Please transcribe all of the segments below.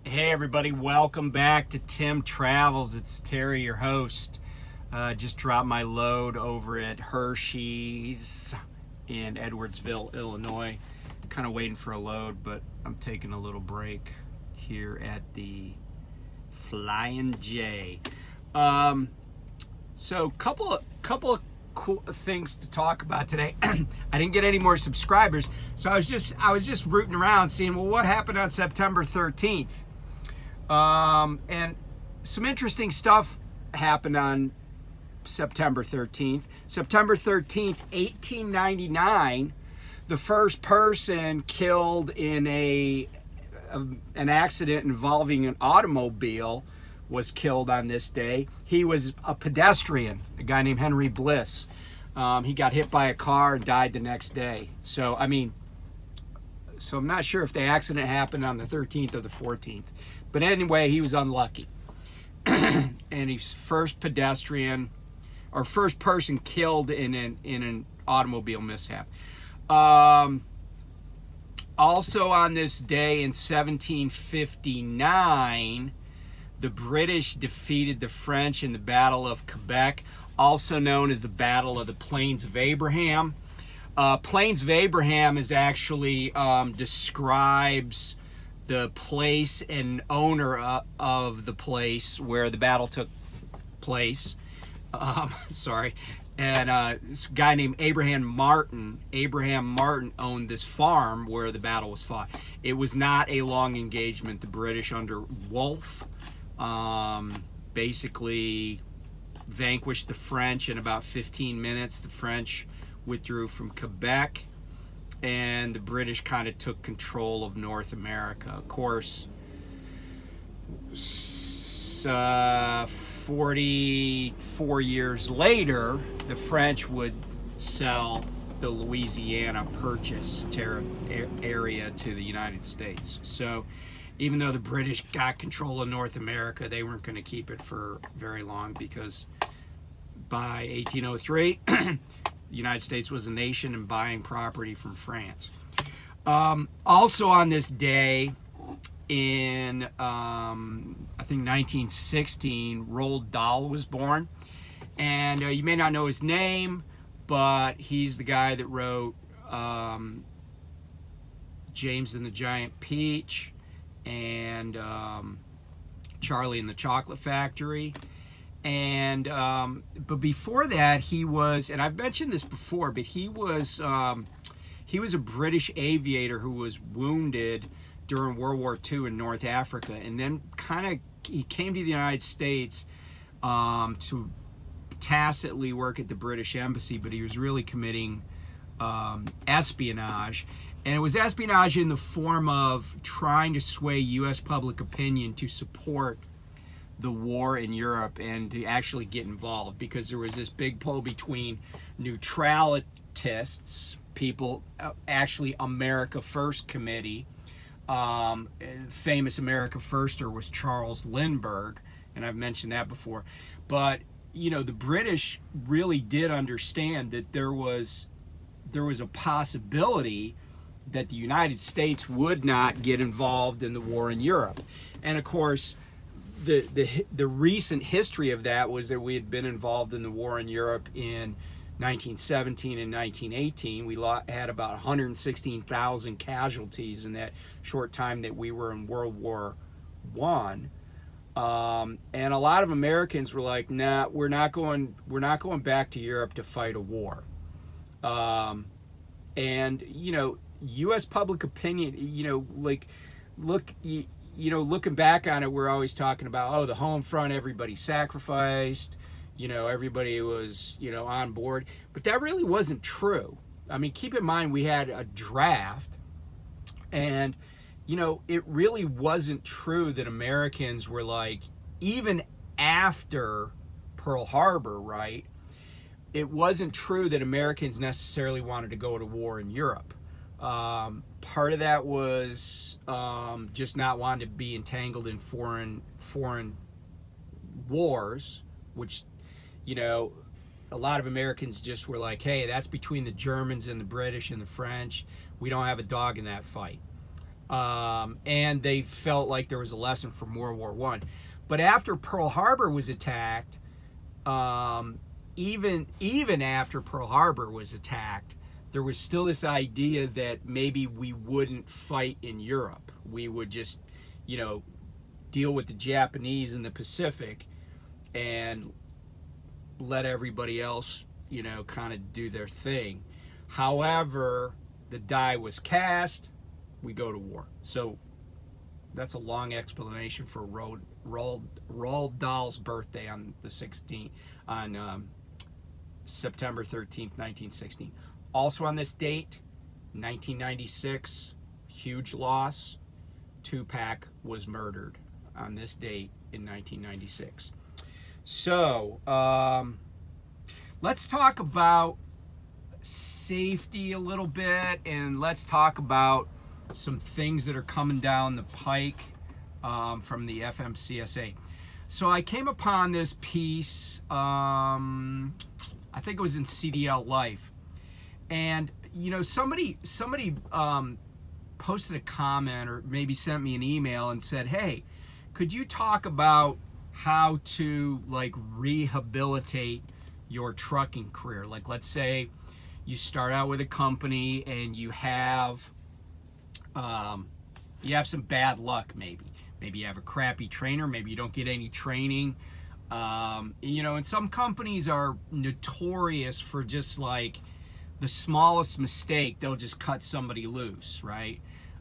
Hey everybody, welcome back to Tim Travels. It's Terry, your host. Just dropped my load over at Hershey's in Edwardsville, Illinois. Kind of waiting for a load, but I'm taking a little break here at the Flying J. So couple of cool things to talk about today. I didn't get any more subscribers, so I was just rooting around seeing, well, what happened on September 13th. And some interesting stuff happened on September 13th. September 13th, 1899, the first person killed in an accident involving an automobile was killed on this day. He was a pedestrian, a guy named Henry Bliss. He got hit by a car and died the next day. So I'm not sure if the accident happened on the 13th or the 14th. But anyway, he was unlucky. And he's first pedestrian or first person killed in an automobile mishap. Also on this day in 1759, the British defeated the French in the Battle of Quebec, also known as the Battle of the Plains of Abraham. Plains of Abraham is actually describes the place and owner of the place where the battle took place. And this guy named Abraham Martin owned this farm where the battle was fought. It was not a long engagement. The British under Wolfe basically vanquished the French in about 15 minutes. The French withdrew from Quebec, and the British kind of took control of North America. Of course, 44 years later, the French would sell the Louisiana Purchase area to the United States. So even though the British got control of North America, they weren't going to keep it for very long, because by 1803, the United States was a nation and buying property from France. Also on this day in, I think 1916, Roald Dahl was born. And you may not know his name, but he's the guy that wrote James and the Giant Peach and Charlie and the Chocolate Factory. And but before that, he was, and I've mentioned this before, but he was a British aviator who was wounded during World War II in North Africa, and then he came to the United States to tacitly work at the British Embassy, but he was really committing espionage. And it was espionage in the form of trying to sway U.S. public opinion to support the war in Europe and to actually get involved, because there was this big pull between neutralists, people, actually America First Committee. Famous America Firster was Charles Lindbergh, and I've mentioned that before. But the British really did understand that there was a possibility that the United States would not get involved in the war in Europe. And of course, the recent history of that was that we had been involved in the war in Europe in 1917 and 1918. We had about 116,000 casualties in that short time that we were in World War I. And a lot of Americans were like, "Nah, we're not going back to Europe to fight a war." And U.S. public opinion, looking back on it, we're always talking about, oh, the home front, everybody sacrificed, everybody was, on board. But that really wasn't true. I mean, keep in mind, we had a draft, and, it really wasn't true that Americans were like, even after Pearl Harbor, right? It wasn't true that Americans necessarily wanted to go to war in Europe. Part of that was just not wanting to be entangled in foreign wars, which, a lot of Americans just were like, hey, that's between the Germans and the British and the French. We don't have a dog in that fight. And they felt like there was a lesson from World War I. But after Pearl Harbor was attacked, even after Pearl Harbor was attacked, there was still this idea that maybe we wouldn't fight in Europe. We would just, deal with the Japanese in the Pacific and let everybody else, kind of do their thing. However, the die was cast, we go to war. So that's a long explanation for Roald Dahl's birthday on the 16th, on September 13th, 1916. Also on this date, 1996, huge loss. Tupac was murdered on this date in 1996. So, let's talk about safety a little bit, and let's talk about some things that are coming down the pike from the FMCSA. So I came upon this piece, I think it was in CDL Life, and somebody posted a comment or maybe sent me an email and said, hey, could you talk about how to rehabilitate your trucking career? Like, let's say you start out with a company and you have some bad luck. Maybe you have a crappy trainer, maybe you don't get any training, and some companies are notorious for just the smallest mistake, they'll just cut somebody loose, right?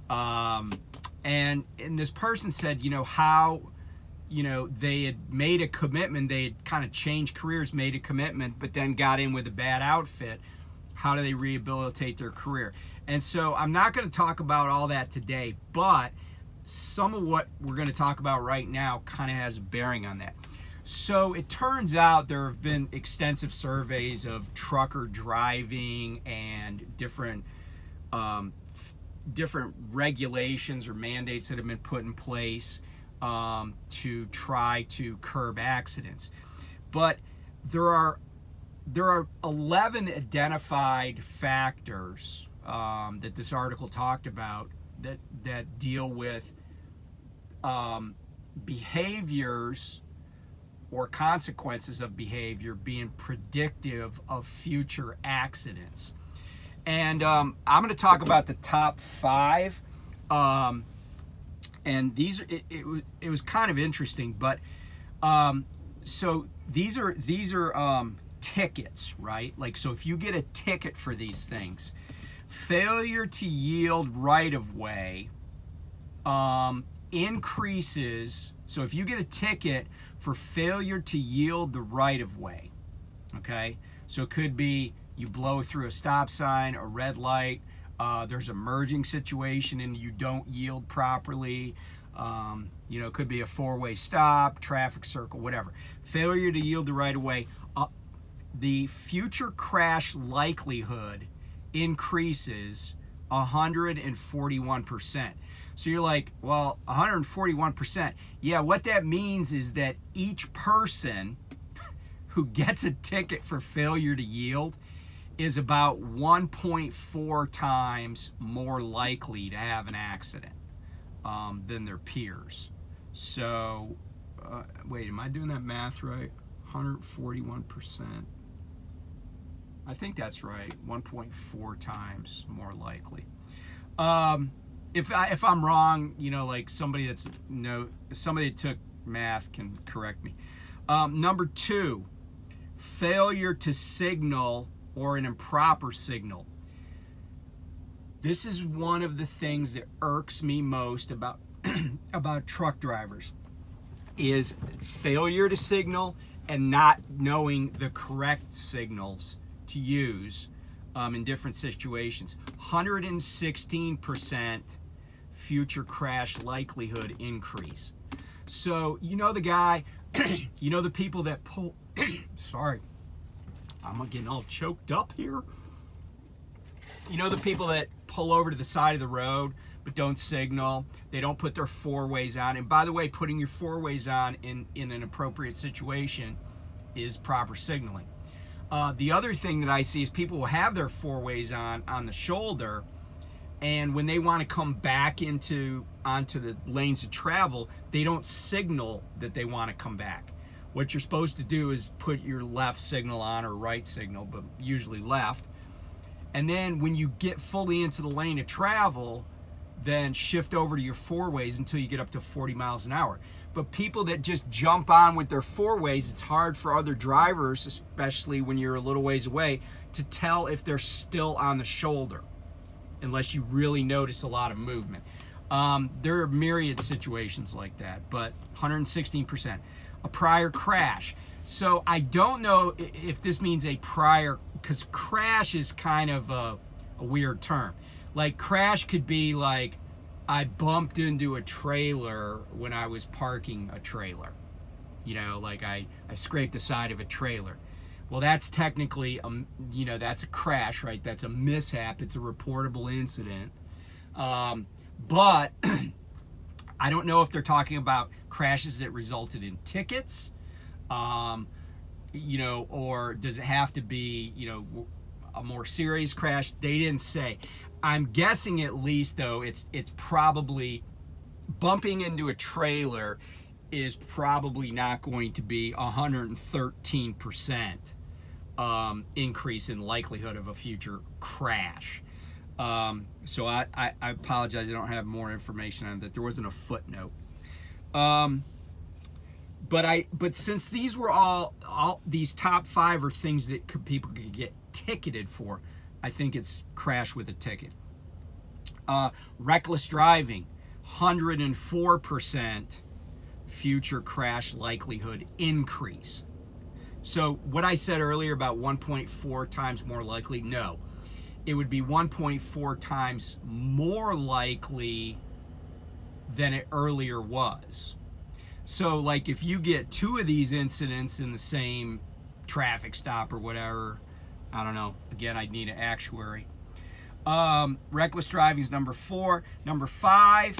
And this person said, how, they had made a commitment, they had kind of changed careers, made a commitment, but then got in with a bad outfit. How do they rehabilitate their career? And so I'm not going to talk about all that today, but some of what we're going to talk about right now kind of has a bearing on that. So it turns out there have been extensive surveys of trucker driving and different regulations or mandates that have been put in place to try to curb accidents. But there are 11 identified factors that this article talked about that deal with behaviors or consequences of behavior being predictive of future accidents. And I'm going to talk about the top 5. And these, it was kind of interesting, but so these are tickets, right? So if you get a ticket for these things, failure to yield right of way increases. So if you get a ticket for failure to yield the right of way, okay, so it could be you blow through a stop sign, a red light, there's a merging situation and you don't yield properly, it could be a 4-way stop, traffic circle, whatever. Failure to yield the right of way, the future crash likelihood increases 141%. So you're like, well, 141%. Yeah, what that means is that each person who gets a ticket for failure to yield is about 1.4 times more likely to have an accident than their peers. So, wait, am I doing that math right? 141%. I think that's right. 1.4 times more likely. If I'm wrong, somebody that took math can correct me. Number 2, failure to signal or an improper signal. This is one of the things that irks me most about about truck drivers, is failure to signal and not knowing the correct signals to use in different situations. 116% future crash likelihood increase. So the guy, the people that pull sorry, I'm getting all choked up here. The people that pull over to the side of the road but don't signal, they don't put their 4-ways on. And by the way, putting your 4-ways on in an appropriate situation is proper signaling. The other thing that I see is people will have their 4-ways on the shoulder, And when they want to come back onto the lanes of travel, they don't signal that they want to come back. What you're supposed to do is put your left signal on, or right signal, but usually left. And then when you get fully into the lane of travel, then shift over to your four ways until you get up to 40 miles an hour. But people that just jump on with their four ways, it's hard for other drivers, especially when you're a little ways away, to tell if they're still on the shoulder, unless you really notice a lot of movement. There are myriad situations like that, but 116%. A prior crash. So I don't know if this means a prior, because crash is kind of a weird term. Like crash could be like, I bumped into a trailer when I was parking a trailer. You know, like I scraped the side of a trailer. Well, that's technically, that's a crash, right? That's a mishap. It's a reportable incident. But I don't know if they're talking about crashes that resulted in tickets, or does it have to be, a more serious crash? They didn't say. I'm guessing at least, though, it's probably bumping into a trailer is probably not going to be 113% increase in likelihood of a future crash. So I apologize, I don't have more information on that. There wasn't a footnote. But since these were all these top 5 are things that people could get ticketed for, I think it's crash with a ticket. Reckless driving, 104% future crash likelihood increase. So what I said earlier about 1.4 times more likely, no. It would be 1.4 times more likely than it earlier was. So like if you get 2 of these incidents in the same traffic stop or whatever, I don't know, again, I'd need an actuary. Reckless driving is number 4. Number 5,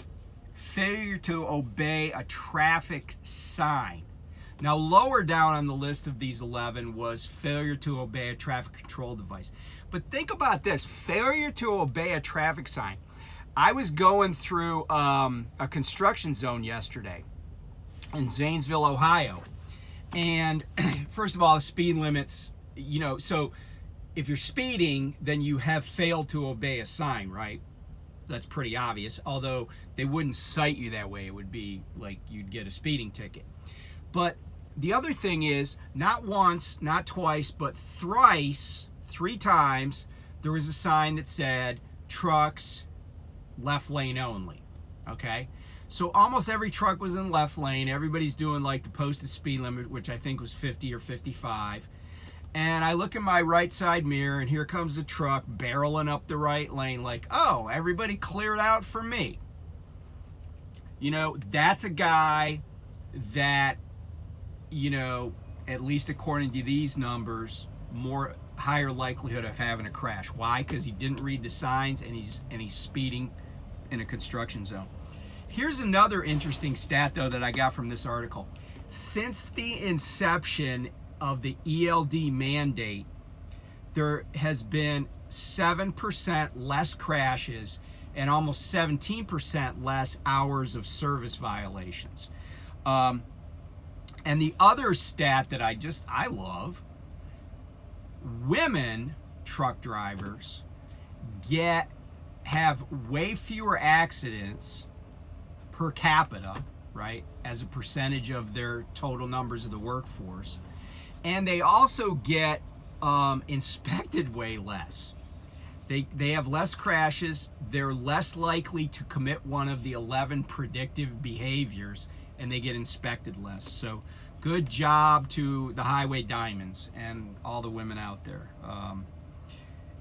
failure to obey a traffic sign. Now, lower down on the list of these 11 was failure to obey a traffic control device. But think about this, failure to obey a traffic sign. I was going through a construction zone yesterday in Zanesville, Ohio. And first of all, the speed limits, so if you're speeding, then you have failed to obey a sign, right? That's pretty obvious, although they wouldn't cite you that way. It would be like you'd get a speeding ticket. But the other thing is, not once, not twice, but thrice, 3 times, there was a sign that said, trucks, left lane only, okay? So almost every truck was in left lane. Everybody's doing like the posted speed limit, which I think was 50 or 55. And I look in my right side mirror, and here comes a truck barreling up the right lane like, oh, everybody cleared out for me. That's a guy that, at least according to these numbers, higher likelihood of having a crash. Why? Because he didn't read the signs, and he's speeding in a construction zone. Here's another interesting stat, though, that I got from this article. Since the inception of the ELD mandate, there has been 7% less crashes and almost 17% less hours of service violations. And the other stat that I love, women truck drivers have way fewer accidents per capita, right, as a percentage of their total numbers of the workforce. And they also get inspected way less. They have less crashes. They're less likely to commit one of the 11 predictive behaviors, and they get inspected less. So good job to the Highway Diamonds and all the women out there.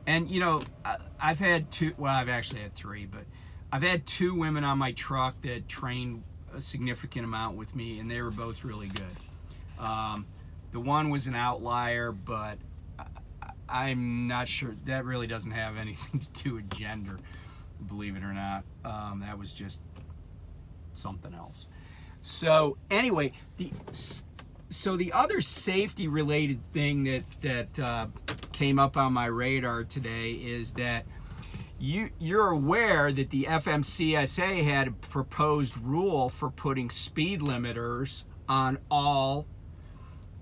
I've had 2, well, I've actually had 3, but I've had 2 women on my truck that trained a significant amount with me, and they were both really good. The one was an outlier, but I'm not sure. That really doesn't have anything to do with gender, believe it or not. That was just something else. So anyway, the other safety-related thing that came up on my radar today is that, you're aware that the FMCSA had a proposed rule for putting speed limiters on all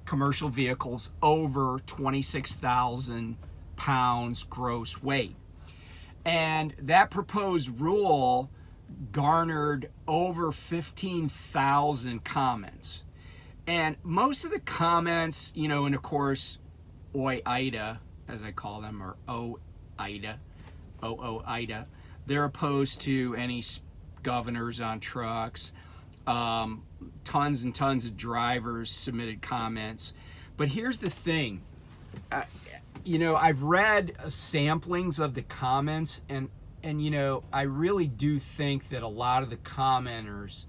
commercial vehicles over 26,000 pounds gross weight. And that proposed rule garnered over 15,000 comments. And most of the comments, you know, and of course, OOIDA, as I call them, or OOIDA, they're opposed to any governors on trucks. Tons and tons of drivers submitted comments. But here's the thing. You know, I've read samplings of the comments, and you know, I really do think that a lot of the commenters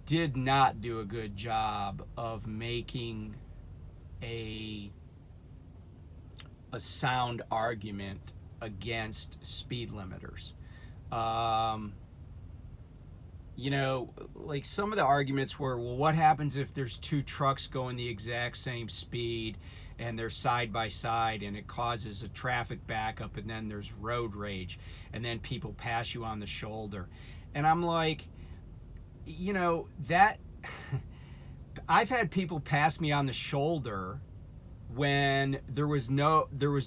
did not do a good job of making a sound argument against speed limiters. You know, like some of the arguments were, well, what happens if there's two trucks going the exact same speed and they're side by side and it causes a traffic backup and then there's road rage and then people pass you on the shoulder? And I'm like, you know, that I've had people pass me on the shoulder when there was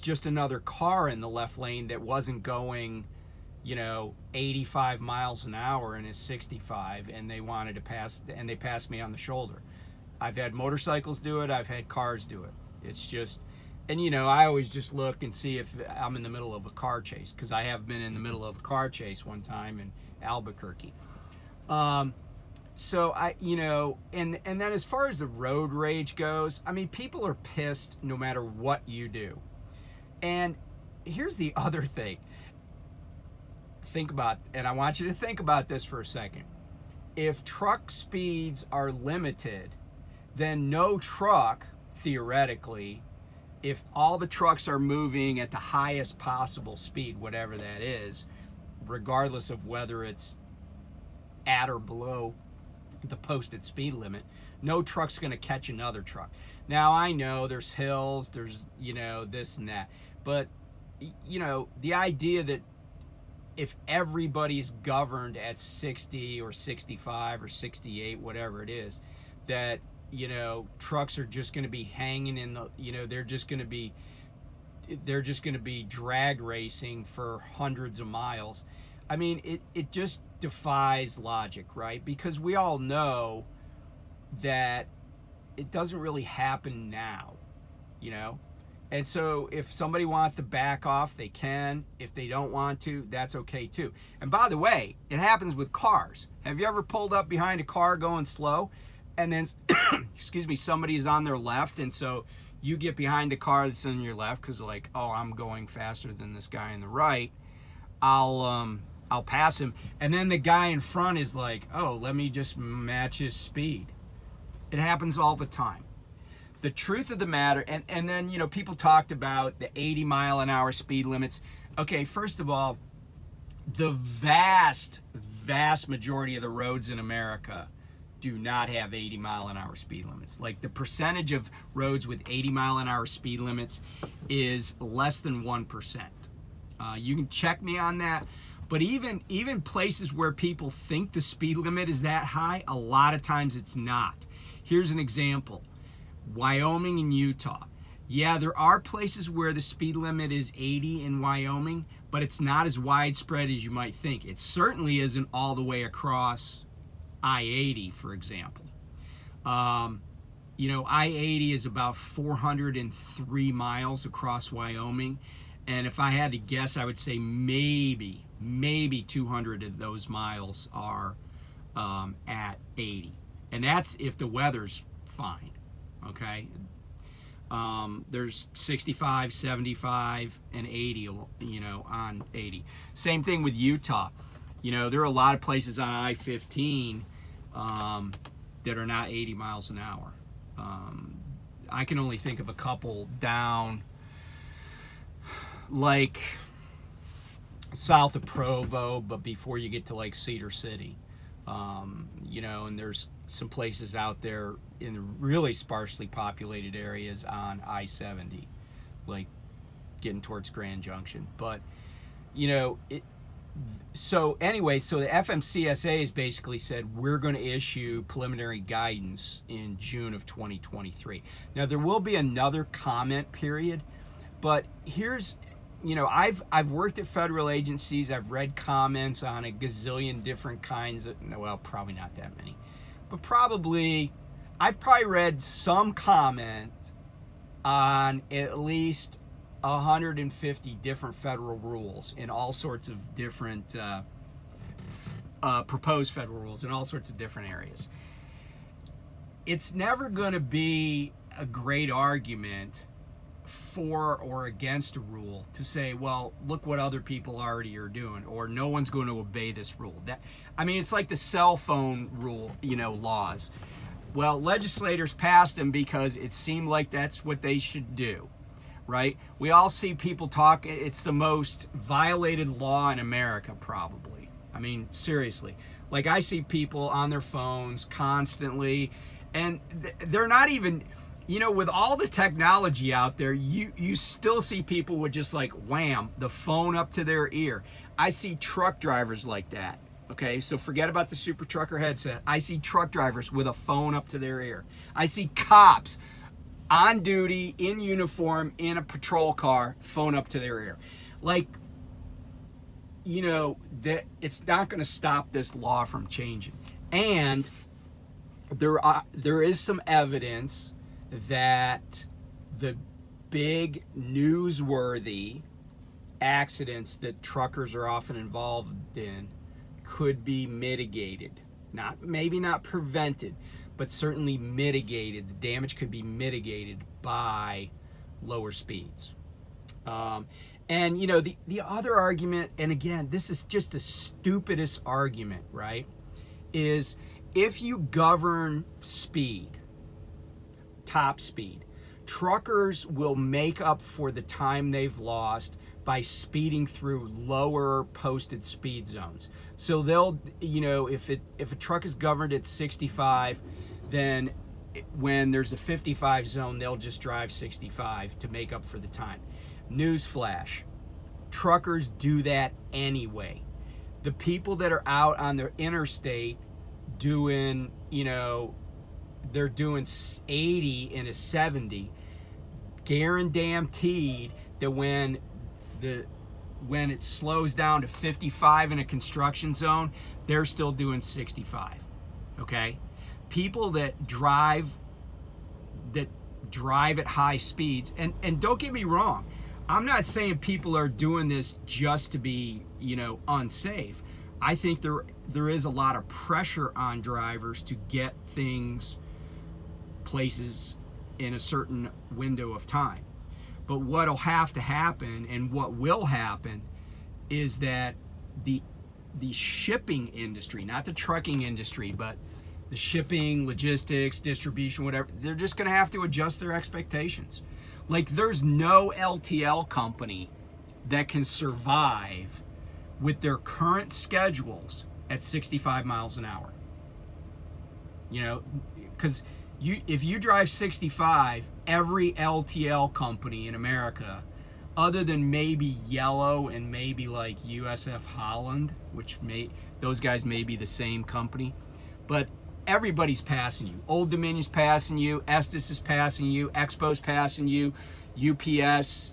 just another car in the left lane that wasn't going, you know, 85 miles an hour and is 65, and they wanted to pass, and they passed me on the shoulder. I've had motorcycles do it, I've had cars do it. It's just, and you know, I always just look and see if I'm in the middle of a car chase, because I have been in the middle of a car chase one time in Albuquerque. So I, you know, and then as far as the road rage goes, I mean, people are pissed no matter what you do. And here's the other thing. Think about, and I want you to think about this for a second. If truck speeds are limited, then no truck, theoretically, if all the trucks are moving at the highest possible speed, whatever that is, regardless of whether it's at or below the posted speed limit, no truck's going to catch another truck. Now, I know there's hills, there's, you know, this and that, but, you know, the idea that if everybody's governed at 60 or 65 or 68, whatever it is, that, you know, trucks are just going to be hanging in the, you know, they're just going to be drag racing for hundreds of miles. I mean, it just defies logic, right? Because we all know that it doesn't really happen now, you know? And so if somebody wants to back off, they can. If they don't want to, that's okay too. And by the way, it happens with cars. Have you ever pulled up behind a car going slow and then, excuse me, somebody's on their left, and so you get behind the car that's on your left because like, oh, I'm going faster than this guy on the right. I'll pass him. And then the guy in front is like, oh, let me just match his speed. It happens all the time. The truth of the matter, and then, you know, people talked about the 80 mile an hour speed limits. Okay, first of all, the vast majority of the roads in America do not have 80 mile an hour speed limits. Like, the percentage of roads with 80 mile an hour speed limits is less than 1%. You can check me on that. But even places where people think the speed limit is that high, a lot of times it's not. Here's an example. Wyoming and Utah. Yeah, there are places where the speed limit is 80 in Wyoming, but it's not as widespread as you might think. It certainly isn't all the way across I-80, for example. You know, I-80 is about 403 miles across Wyoming, and if I had to guess, I would say maybe 200 of those miles are at 80. And that's if the weather's fine. Okay, there's 65, 75, and 80, you know, on 80. Same thing with Utah. You know, there are a lot of places on I-15 that are not 80 miles an hour. I can only think of a couple down, like south of Provo, but before you get to like Cedar City. You know, and there's some places out there in really sparsely populated areas on I-70, like getting towards Grand Junction. But So anyway, so the FMCSA has basically said we're going to issue preliminary guidance in June of 2023. Now there will be another comment period, but here's, I've worked at federal agencies. I've read comments on a gazillion different kinds of, well, probably not that many, but I've probably read some comment on at least 150 different federal rules in all sorts of different proposed federal rules in all sorts of different areas. It's never going to be a great argument for or against a rule to say, well, look what other people already are doing, or no one's going to obey this rule. It's like the cell phone rule, laws. Well, legislators passed them because it seemed like that's what they should do. Right? We all see people talk. It's the most violated law in America, probably. Seriously. Like, I see people on their phones constantly, and they're not even, with all the technology out there, you still see people with just like, wham, the phone up to their ear. I see truck drivers like that. Okay, so forget about the super trucker headset. I see truck drivers with a phone up to their ear. I see cops on duty, in uniform, in a patrol car, phone up to their ear. Like, that it's not going to stop this law from changing. And there is some evidence that the big newsworthy accidents that truckers are often involved in could be mitigated. Maybe not prevented, but certainly mitigated. The damage could be mitigated by lower speeds. And the other argument, and again, this is just the stupidest argument, right, is if you govern speed, top speed, truckers will make up for the time they've lost by speeding through lower posted speed zones. So they'll, if a truck is governed at 65, then when there's a 55 zone, they'll just drive 65 to make up for the time. Newsflash, truckers do that anyway. The people that are out on the interstate doing, they're doing 80 and a 70, guaranteed that when it slows down to 55 in a construction zone, they're still doing 65. Okay? People that drive at high speeds, and don't get me wrong, I'm not saying people are doing this just to be, unsafe. I think there is a lot of pressure on drivers to get places in a certain window of time. But what'll have to happen, and what will happen, is that the shipping industry, not the trucking industry, but the shipping, logistics, distribution, whatever, they're just going to have to adjust their expectations. Like, there's no LTL company that can survive with their current schedules at 65 miles an hour. Because if you drive 65, every LTL company in America, other than maybe Yellow and maybe like USF Holland, those guys may be the same company, but everybody's passing you. Old Dominion's passing you, Estes is passing you, Expo's passing you, UPS,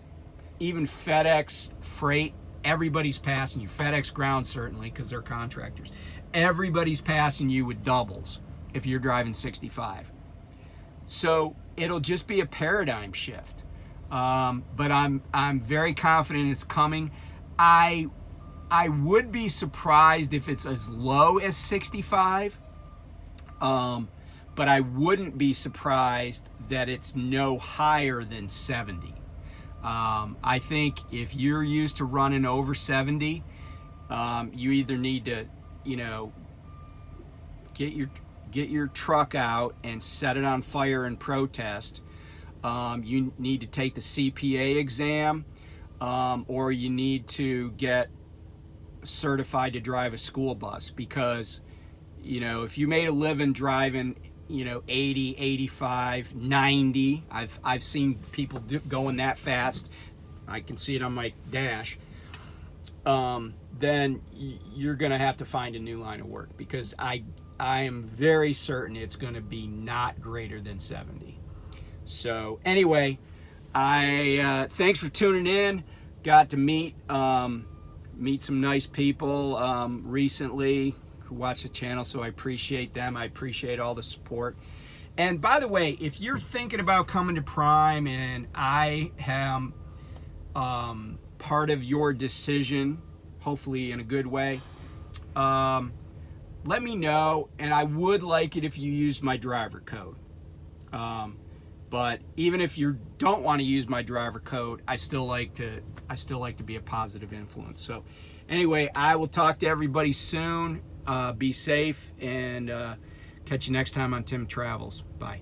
even FedEx Freight, everybody's passing you. FedEx Ground certainly, because they're contractors. Everybody's passing you with doubles if you're driving 65. So it'll just be a paradigm shift. But I'm very confident it's coming. I would be surprised if it's as low as 65. But I wouldn't be surprised that it's no higher than 70. I think if you're used to running over 70, you either need to, get your truck out and set it on fire and protest. You need to take the CPA exam, or you need to get certified to drive a school bus, because if you made a living driving 80, 85, 90, I've seen people going that fast. I can see it on my dash. then you're going to have to find a new line of work, because I am very certain it's going to be not greater than 70. So anyway, thanks for tuning in. Got to meet some nice people recently who watch the channel, so I appreciate them. I appreciate all the support. And by the way, if you're thinking about coming to Prime and I am part of your decision, hopefully in a good way, let me know, and I would like it if you use my driver code. But even if you don't want to use my driver code, I still like to be a positive influence. So anyway, I will talk to everybody soon. Be safe, and catch you next time on Tim Travels. Bye.